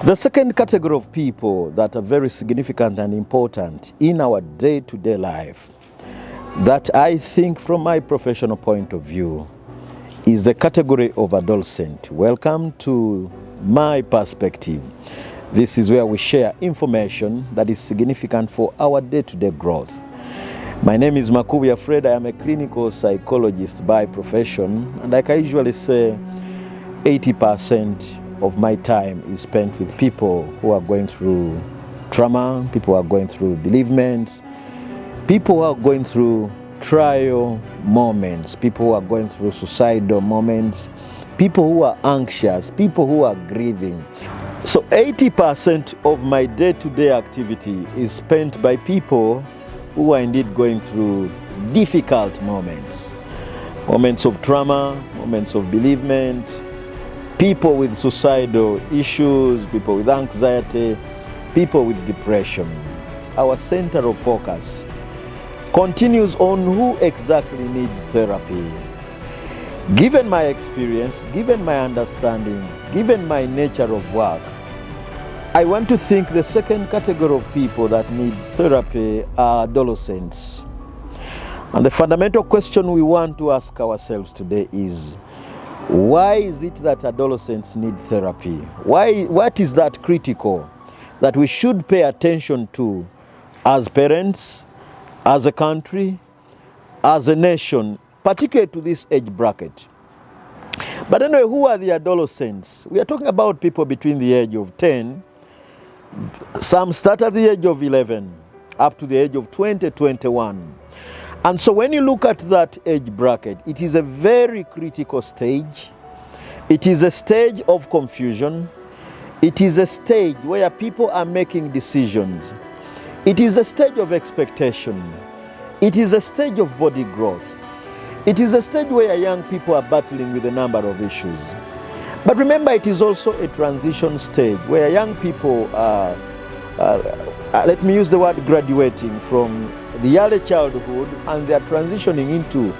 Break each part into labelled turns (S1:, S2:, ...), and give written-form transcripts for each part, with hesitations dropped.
S1: The second category of people that are very significant and important in our day-to-day life, that I think from my professional point of view, is the category of adolescent. Welcome to my perspective. This is where we share information that is significant for our day-to-day growth. My name is Makubi Fred. I am a clinical psychologist by profession, and like I usually say, 80% of my time is spent with people who are going through trauma, people who are going through bereavement, people who are going through trial moments, people who are going through suicidal moments, people who are anxious, people who are grieving. So 80% of my day-to-day activity is spent by people who are indeed going through difficult moments. Moments of trauma, moments of bereavement, people with suicidal issues, people with anxiety, people with depression. Our center of focus continues on who exactly needs therapy. Given my experience, given my understanding, given my nature of work, I want to think the second category of people that needs therapy are adolescents. And the fundamental question we want to ask ourselves today is, why is it that adolescents need therapy? What is that critical that we should pay attention to as parents, as a country, as a nation, particularly to this age bracket? But anyway, who are the adolescents? We are talking about people between the age of 10, some start at the age of 11, up to the age of 20, 21. And so when you look at that age bracket, it is a very critical stage. It is a stage of confusion. It is a stage where people are making decisions. It is a stage of expectation. It is a stage of body growth. It is a stage where young people are battling with a number of issues. But remember, it is also a transition stage where young people are, let me use the word graduating from the early childhood, and they are transitioning into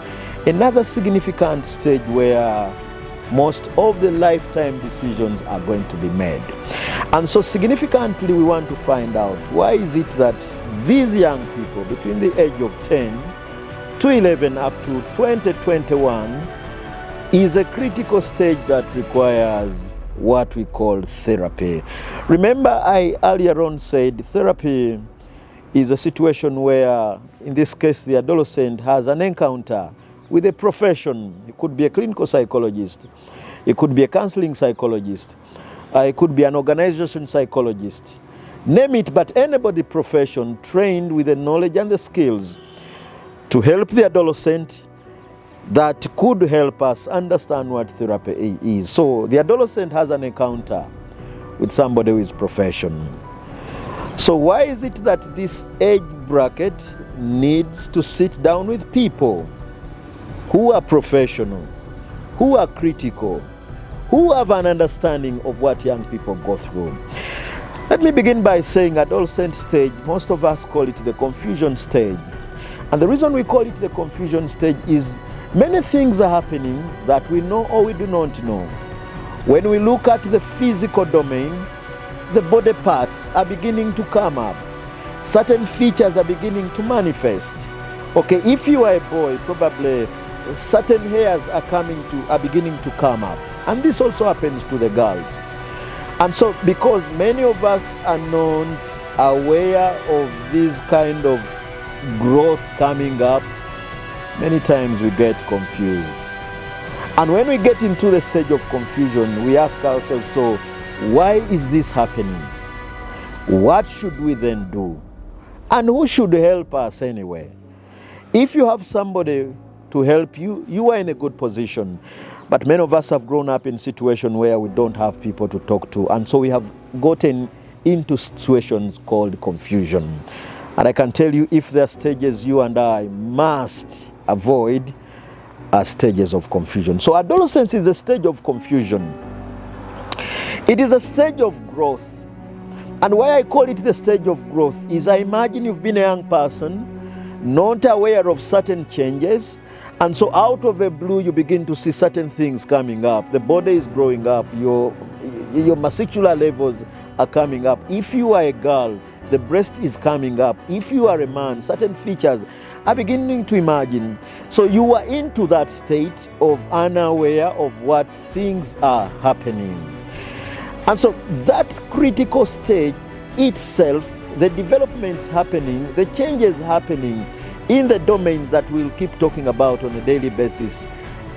S1: another significant stage where most of the lifetime decisions are going to be made. And so significantly, we want to find out, why is it that these young people between the age of 10 to 11 up to 20, 21 is a critical stage that requires what we call therapy. Remember, I earlier on said therapy is a situation where, in this case, the adolescent has an encounter with a profession. It could be a clinical psychologist, it could be a counseling psychologist, it could be an organization psychologist, name it, but anybody profession trained with the knowledge and the skills to help the adolescent that could help us understand what therapy is. So the adolescent has an encounter with somebody who is profession. So why is it that this age bracket needs to sit down with people who are professional, who are critical, who have an understanding of what young people go through? Let me begin by saying adolescent stage, most of us call it the confusion stage. And the reason we call it the confusion stage is many things are happening that we know or we do not know. When we look at the physical domain, the body parts are beginning to come up. Certain features are beginning to manifest. Okay, if you are a boy, probably certain hairs are beginning to come up. And this also happens to the girls. And so because many of us are not aware of this kind of growth coming up, many times we get confused. And when we get into the stage of confusion, we ask ourselves, so why is this happening? What should we then do? And who should help us anyway? If you have somebody to help you, you are in a good position. But many of us have grown up in situations where we don't have people to talk to. And so we have gotten into situations called confusion. And I can tell you, if there are stages you and I must avoid, are stages of confusion. So adolescence is a stage of confusion. It is a stage of growth. And why I call it the stage of growth is, I imagine you've been a young person, not aware of certain changes, and so out of a blue you begin to see certain things coming up. The body is growing up, your muscular levels are coming up. If you are a girl, the breast is coming up. If you are a man, certain features are beginning to imagine. So you are into that state of unaware of what things are happening. And so that critical stage itself, the developments happening, the changes happening in the domains that we'll keep talking about on a daily basis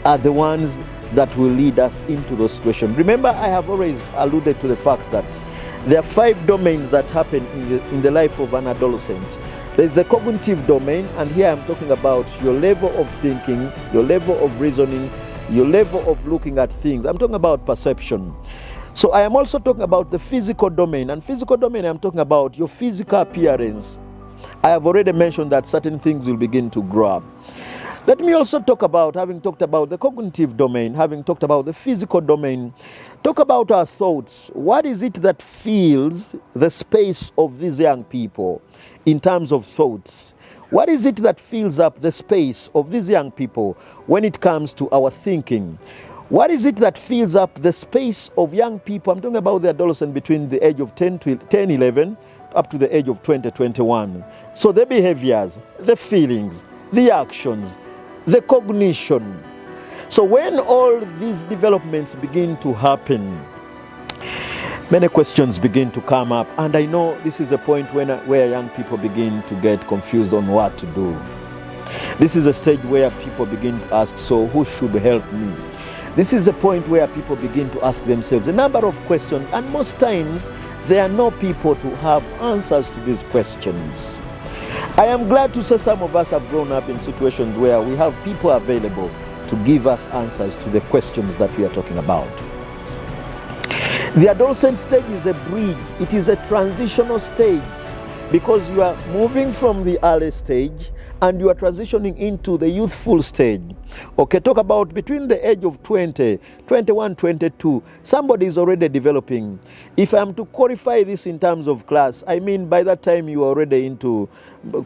S1: are the ones that will lead us into those situations. Remember, I have always alluded to the fact that there are 5 domains that happen in the life of an adolescent. There's the cognitive domain, and here I'm talking about your level of thinking, your level of reasoning, your level of looking at things. I'm talking about perception. So I am also talking about the physical domain, and physical domain I'm talking about your physical appearance. I have already mentioned that certain things will begin to grow up. Let me also talk about, having talked about the cognitive domain, having talked about the physical domain, talk about our thoughts. What is it that fills the space of these young people in terms of thoughts? What is it that fills up the space of these young people when it comes to our thinking? What is it that fills up the space of young people? I'm talking about the adolescent between the age of 11 up to the age of 20, 21. So the behaviors, the feelings, the actions, the cognition. So when all these developments begin to happen, many questions begin to come up. And I know this is a point where young people begin to get confused on what to do. This is a stage where people begin to ask, so who should help me? This is the point where people begin to ask themselves a number of questions, and most times there are no people to have answers to these questions. I am glad to say some of us have grown up in situations where we have people available to give us answers to the questions that we are talking about. The adolescent stage is a bridge. It is a transitional stage because you are moving from the early stage and you are transitioning into the youthful stage. Okay, talk about between the age of 20, 21, 22, somebody is already developing. If I'm to qualify this in terms of class, I mean by that time you are already into,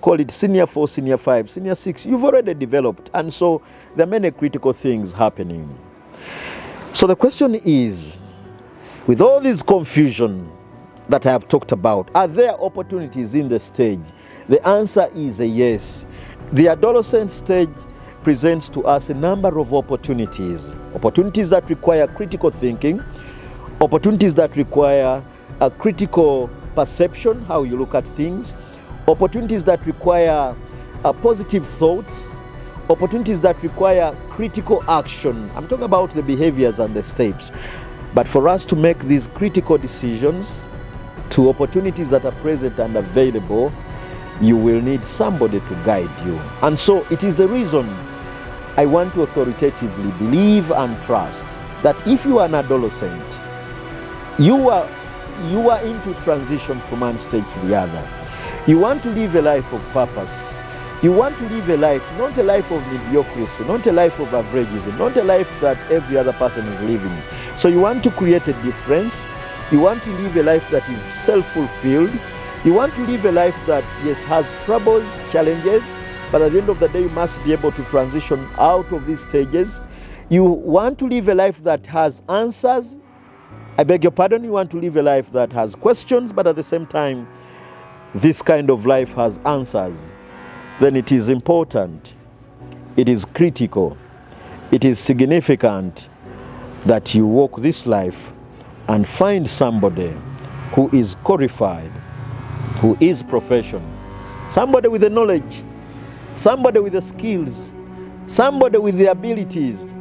S1: call it senior 4, senior 5, senior 6, you've already developed. And so there are many critical things happening. So the question is, with all this confusion that I have talked about, are there opportunities in the stage? The answer is a yes. The adolescent stage presents to us a number of opportunities. Opportunities that require critical thinking, opportunities that require a critical perception, how you look at things, opportunities that require positive thoughts, opportunities that require critical action. I'm talking about the behaviors and the steps. But for us to make these critical decisions to opportunities that are present and available, you will need somebody to guide you. And so it is the reason I want to authoritatively believe and trust that if you are an adolescent, you are into transition from one stage to the other. You want to live a life of purpose. You want to live a life, not a life of mediocrity, not a life of averageism, not a life that every other person is living. So you want to create a difference. You want to live a life that is self-fulfilled. You want to live a life that, yes, has troubles, challenges, but at the end of the day, you must be able to transition out of these stages. You want to live a life that has answers. I beg your pardon, you want to live a life that has questions, but at the same time, this kind of life has answers. Then it is important, it is critical, it is significant that you walk this life and find somebody who is qualified, who is professional, somebody with the knowledge, somebody with the skills, somebody with the abilities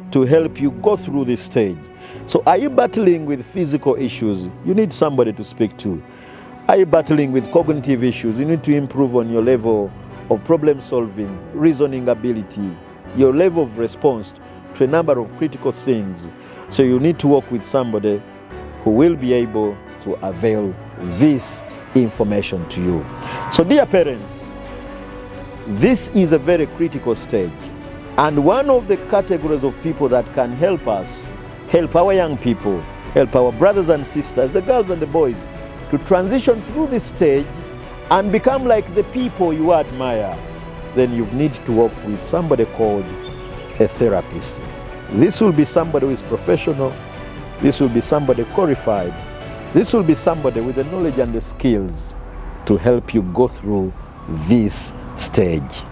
S1: to help you go through this stage. So are you battling with physical issues? You need somebody to speak to. Are you battling with cognitive issues? You need to improve on your level of problem solving, reasoning ability, your level of response to a number of critical things. So you need to work with somebody who will be able to avail this information to you. So dear parents, this is a very critical stage. And one of the categories of people that can help us, help our young people, help our brothers and sisters, the girls and the boys, to transition through this stage and become like the people you admire, then you need to work with somebody called a therapist. This will be somebody who is professional. This will be somebody qualified This will be somebody with the knowledge and the skills to help you go through this stage.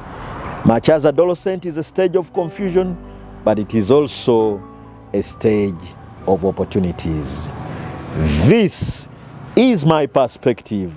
S1: Much as adolescent is a stage of confusion, but it is also a stage of opportunities. This is my perspective.